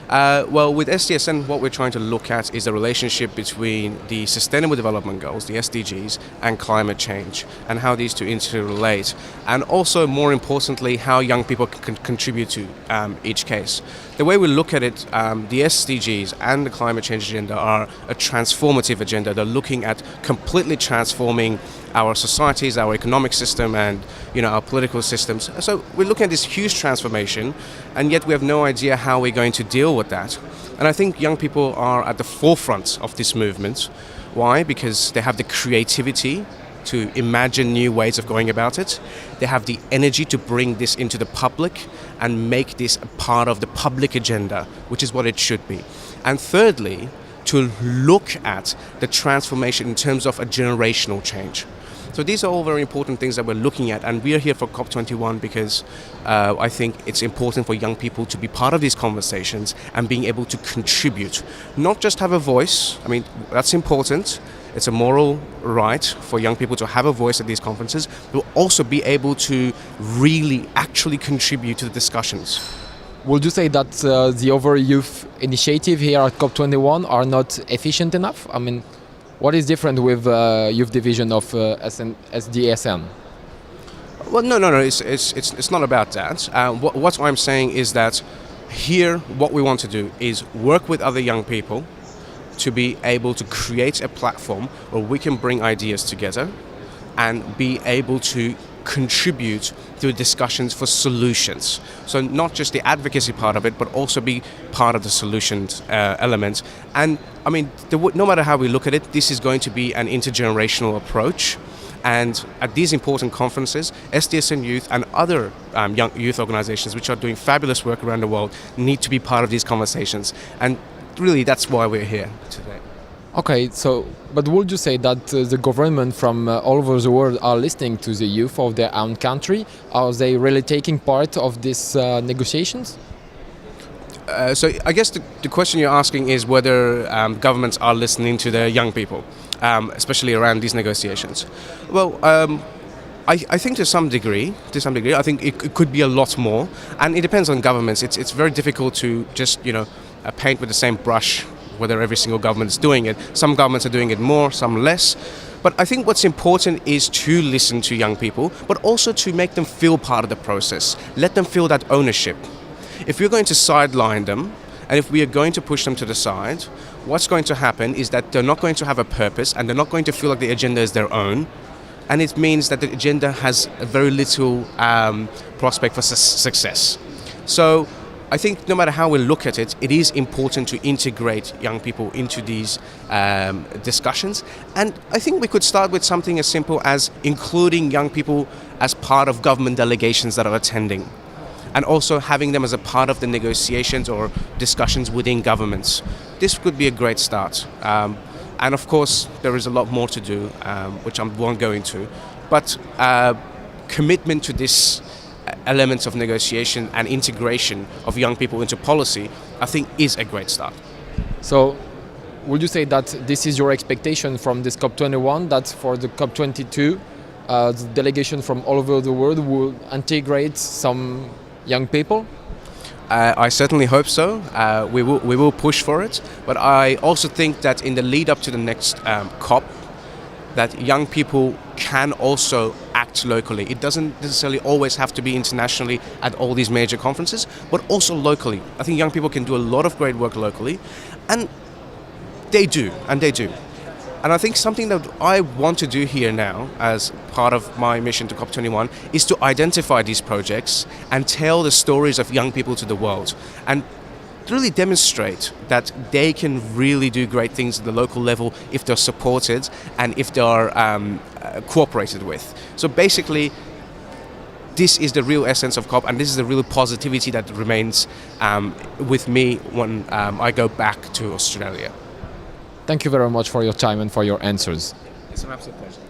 Well, with SDSN, what we're trying to look at is the relationship between the Sustainable Development Goals, the SDGs, and climate change, and how these two interrelate, and also, more importantly, how young people can contribute to each case. The way we look at it, the SDGs and the climate change agenda are a transformative agenda. They're looking at completely transforming our societies, our economic system, and our political systems. So we're looking at this huge transformation, and yet we have no idea how we're going to deal with that. And I think young people are at the forefront of this movement. Why? Because they have the creativity to imagine new ways of going about it. They have the energy to bring this into the public and make this a part of the public agenda, which is what it should be. And thirdly, to look at the transformation in terms of a generational change. So these are all very important things that we're looking at, and we are here for COP21 because I think it's important for young people to be part of these conversations and being able to contribute, not just have a voice. I mean, that's important. It's a moral right for young people to have a voice at these conferences, but also be able to really actually contribute to the discussions. Would you say that the other youth initiative here at COP21 are not efficient enough? I mean, what is different with youth division of SDSN? Well, no. It's not about that. What I'm saying is that here, what we want to do is work with other young people to be able to create a platform where we can bring ideas together and be able to contribute to discussions for solutions. So not just the advocacy part of it, but also be part of the solutions element. And I mean, no matter how we look at it, this is going to be an intergenerational approach. And at these important conferences, SDSN Youth and other young youth organizations which are doing fabulous work around the world need to be part of these conversations. And really, that's why we're here today. Okay, but would you say that the government from all over the world are listening to the youth of their own country? Are they really taking part of these negotiations? So I guess the question you're asking is whether governments are listening to their young people, especially around these negotiations. Well, I think to some degree, I think it could be a lot more, and it depends on governments. It's very difficult to just paint with the same brush whether every single government is doing it. Some governments are doing it more, some less. But I think what's important is to listen to young people, but also to make them feel part of the process. Let them feel that ownership. If we're going to sideline them, and if we are going to push them to the side, what's going to happen is that they're not going to have a purpose, and they're not going to feel like the agenda is their own. And it means that the agenda has very little prospect for success. So I think no matter how we look at it, it is important to integrate young people into these discussions. And I think we could start with something as simple as including young people as part of government delegations that are attending, and also having them as a part of the negotiations or discussions within governments. This could be a great start. And of course, there is a lot more to do, which I won't go into. But commitment to this elements of negotiation and integration of young people into policy, I think is a great start. So, would you say that this is your expectation from this COP21, that for the COP22, the delegation from all over the world will integrate some young people? I certainly hope so. We will push for it. But I also think that in the lead up to the next COP, that young people can also act locally. It doesn't necessarily always have to be internationally at all these major conferences, but also locally. I think young people can do a lot of great work locally, and they do. And I think something that I want to do here now as part of my mission to COP21 is to identify these projects and tell the stories of young people to the world, and really demonstrate that they can really do great things at the local level if they're supported and if they are cooperated with. So basically, this is the real essence of COP, and this is the real positivity that remains with me when I go back to Australia. Thank you very much for your time and for your answers. It's an absolute pleasure.